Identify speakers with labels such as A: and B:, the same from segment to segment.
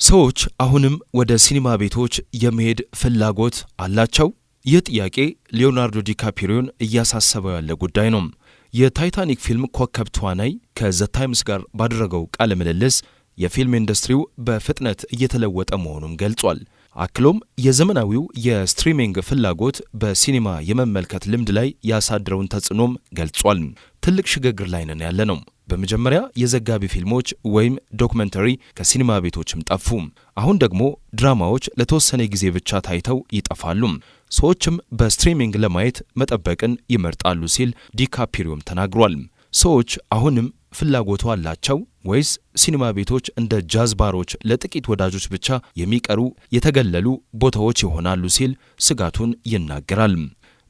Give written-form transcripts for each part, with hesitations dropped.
A: ሰዎች አሁንም ወደ ሲኒማ ቤቶች የመሄድ ፍላጎት አላቸው? ይህ ጥያቄ ሊዮናርዶ ዲካፕሪዮን እያሳሰበው ያለ ጉዳይ ነው። የታይታኒክ ፊልም ኮከብ ተዋናይ ከዘ ታይምስ ጋር ባደረገው ቃለ ምልልስ የፊልም ኢንዱስትሪው በፍጥነት እየተለወጠ መሆኑን ገልጿል። አክሎም የዘመናዊው የስትሪሚንግ ፍላጎት በሲኒማ የመመልከት ልምድ ላይ ያሳደረውን ተጽዕኖም ገልጿል። ትልቅ ሽግግር ላይ ነን ያለ ነው። በመጀመሪያ የዘጋቢ ፊልሞች ወይም ዶክመንተሪ ከሲኒማ ቤቶችም ጠፉ። አሁን ደግሞ ድራማዎች ለተወሰነ ጊዜ ብቻ ታይተው ይጠፋሉ። ሰዎችም በስትሪሚንግ ለማየት መጠበቅን ይመርጣሉ ሲል ዲካፕሪዮም ተናግሯል። ሰዎች አሁንም ፍላጎቱ አላቸው ወይስ ሲኒማ ቤቶች እንደ ጃዝ ባሮች ለጥቂት ወዳጆች ብቻ የሚቀሩ የተገለሉ ቦታዎች ይሆናሉ ሲል ስጋቱን ይናገራል።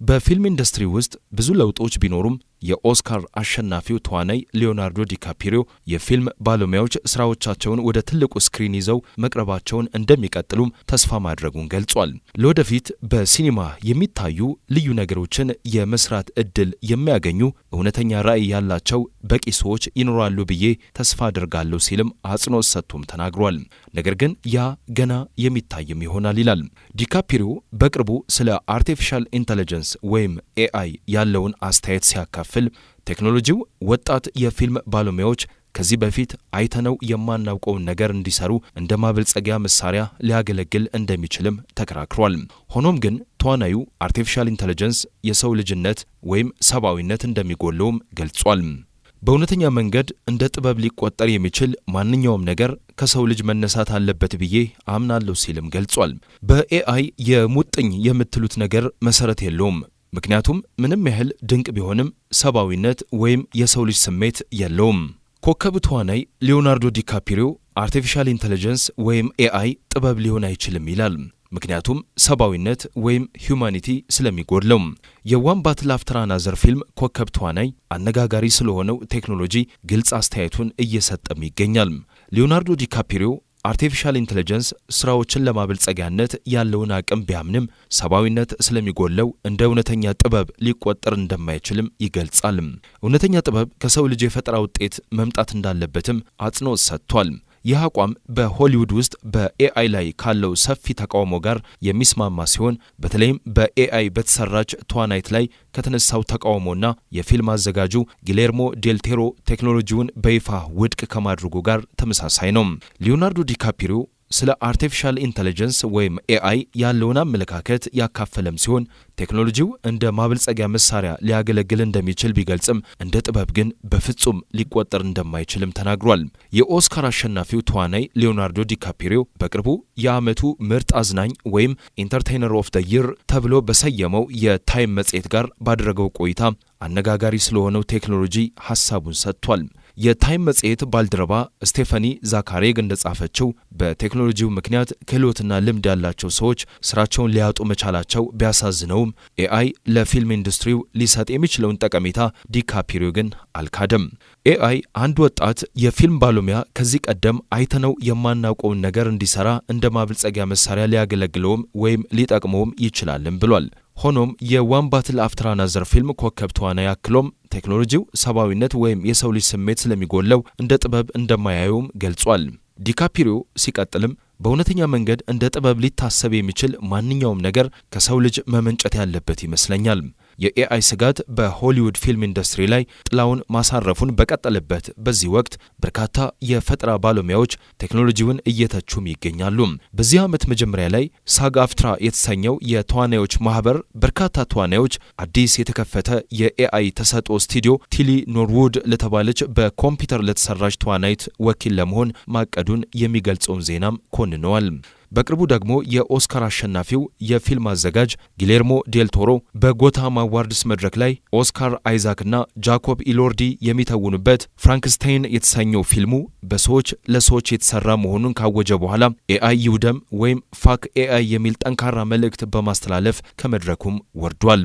A: በፊልም ኢንዱስትሪ ውስጥ ብዙ ለውጦች ቢኖሩም የኦስካር አሸናፊው ተዋናይ ሊዮናርዶ ዲካፕሪዮ የፊልም ባለሙያዎች ስራዎቻቸውን ወደ ትልቁ ስክሪን ይዘው መቅረባቸውን እንደሚቀጥሉም ተስፋ ማድረጉን ገልጿል። ለወደፊት በሲኒማ የሚታዩ ልዩ ነገሮችን የመስራት እድል የሚያገኙ እውነተኛ ራዕይ ያላቸው በቂ ሰዎች ይኖራሉ ብዬ ተስፋ አድርጋለሁ ሲልም አጽንኦት ሰጥቶም ተናግሯል። ነገር ግን ያ ገና የሚታይም ይሆናል ይላል። ዲካፕሪዮ በቅርቡ ስለ አርቲፊሻል ኢንተለጀንስ ወይም ኤአይ ያለውን አስተያየት ሲያካፍል ቴክኖሎጂው ወጣት የፊልም ባለሙያዎች ከዚህ በፊት አይተነው የማናውቀውን ነገር እንዲሰሩ እንደ ማበልጸጊያ መሳሪያ ሊያገለግል እንደሚችልም ተከራክሯል። ሆኖም ግን ተዋናዩ አርቲፊሻል ኢንተለጀንስ የሰው ልጅነት ወይም ሰብአዊነት እንደሚጎለውም ገልጿል። በእውነተኛ መንገድ እንደ ጥበብ ሊቆጠር የሚችል ማንኛውም ነገር ከሰው ልጅ መነሳት አለበት ብዬ አምናለሁ ሲልም ገልጿል። በኤአይ የሙጥኝ የምትሉት ነገር መሰረት የለውም። ምክንያቱም ምንም ያህል ድንቅ ቢሆንም ሰብአዊነት ወይም የሰው ልጅ ስሜት የለውም። ኮከብ ተዋናይ ሊዮናርዶ ዲካፕሪዮ አርቲፊሻል ኢንተለጀንስ ወይም ኤአይ ጥበብ ሊሆን አይችልም ይላል። ምክንያቱም ሰብአዊነት ወይም ሂዩማኒቲ ስለሚጎድለው። የዋን ባትል አፍተር አናዘር ፊልም ኮከብ ተዋናይ አነጋጋሪ ስለሆነው ቴክኖሎጂ ግልጽ አስተያየቱን እየሰጠም ይገኛል። ሊዮናርዶ ዲካፕሪዮ አርቲፊሻል ኢንተለጀንስ ስራዎችን ለማበልጸጊያነት ያለውን አቅም ቢያምንም ሰብአዊነት ስለሚጎለው እንደ እውነተኛ ጥበብ ሊቆጠር እንደማይችልም ይገልጻል። እውነተኛ ጥበብ ከሰው ልጅ የፈጠራ ውጤት መምጣት እንዳለበትም አጽንኦት ሰጥቷል። ይህ አቋም በሆሊውድ ውስጥ በኤአይ ላይ ካለው ሰፊ ተቃውሞ ጋር የሚስማማ ሲሆን በተለይም በኤአይ በተሰራች ተዋናይት ላይ ከተነሳው ተቃውሞና የፊልም አዘጋጁ ጊሌርሞ ዴል ቶሮ ቴክኖሎጂውን በይፋ ውድቅ ከማድረጉ ጋር ተመሳሳይ ነው። ሊዮናርዶ ዲካፕሪዮ ስለ አርቲፊሻል ኢንተለጀንስ ወይም ኤአይ ያለውን አመለካከት ያካፈለም ሲሆን ቴክኖሎጂው እንደ ማበልጸጊያ መሳሪያ ሊያገለግል እንደሚችል ቢገልጽም እንደ ጥበብ ግን በፍጹም ሊቆጠር እንደማይችልም ተናግሯል። የኦስካር አሸናፊው ተዋናይ ሊዮናርዶ ዲካፕሪዮ በቅርቡ የዓመቱ ምርጥ አዝናኝ ወይም ኢንተርቴይነር ኦፍ ደ ይር ተብሎ በሰየመው የታይም መጽሔት ጋር ባደረገው ቆይታ አነጋጋሪ ስለሆነው ቴክኖሎጂ ሐሳቡን ሰጥቷል። የታይም መጽሔት ባልደረባ ስቴፋኒ ዛካሬግ እንደጻፈችው በቴክኖሎጂው ምክንያት ክህሎትና ልምድ ያላቸው ሰዎች ስራቸውን ሊያጡ መቻላቸው ቢያሳዝነውም ኤአይ ለፊልም ኢንዱስትሪው ሊሰጥ የሚችለውን ጠቀሜታ ዲካፕሪዮ ግን አልካደም። ኤአይ አንድ ወጣት የፊልም ባለሙያ ከዚህ ቀደም አይተነው የማናውቀውን ነገር እንዲሰራ እንደ ማበልጸጊያ መሳሪያ ሊያገለግለውም ወይም ሊጠቅመውም ይችላልም ብሏል። ሆኖም የዋን ባትል አፍተር አናዘር ፊልም ኮከብ ተዋናይ አክሎም ቴክኖሎጂው ሰብአዊነት ወይም የሰው ልጅ ስሜት ስለሚጎለው እንደ ጥበብ እንደማያየውም ገልጿል። ዲካፕሪዮ ሲቀጥልም በእውነተኛ መንገድ እንደ ጥበብ ሊታሰብ የሚችል ማንኛውም ነገር ከሰው ልጅ መመንጨት ያለበት ይመስለኛል። የኤአይ ስጋት በሆሊውድ ፊልም ኢንዱስትሪ ላይ ጥላውን ማሳረፉን በቀጠለበት በዚህ ወቅት በርካታ የፈጠራ ባለሙያዎች ቴክኖሎጂውን እየተቹም ይገኛሉ። በዚህ ዓመት መጀመሪያ ላይ ሳግ አፍትራ የተሰኘው የተዋናዮች ማህበር በርካታ ተዋናዮች አዲስ የተከፈተ የኤአይ ተሰጥኦ ስቱዲዮ ቲሊ ኖርውድ ለተባለች በኮምፒውተር ለተሰራች ተዋናይት ወኪል ለመሆን ማቀዱን የሚገልጸውን ዜናም ኮንነዋል። በቅርቡ ደግሞ የኦስካር አሸናፊው የፊልም አዘጋጅ ጊሌርሞ ዴል ቶሮ በጎታም አዋርድስ መድረክ ላይ ኦስካር አይዛክና ጃኮብ ኢሎርዲ የሚተውኑበት ፍራንክስታይን የተሰኘው ፊልሙ በሰዎች ለሰዎች የተሰራ መሆኑን ካወጀ በኋላ ኤአይ ይውደም ወይም ፋክ ኤአይ የሚል ጠንካራ መልእክት በማስተላለፍ ከመድረኩም ወርዷል።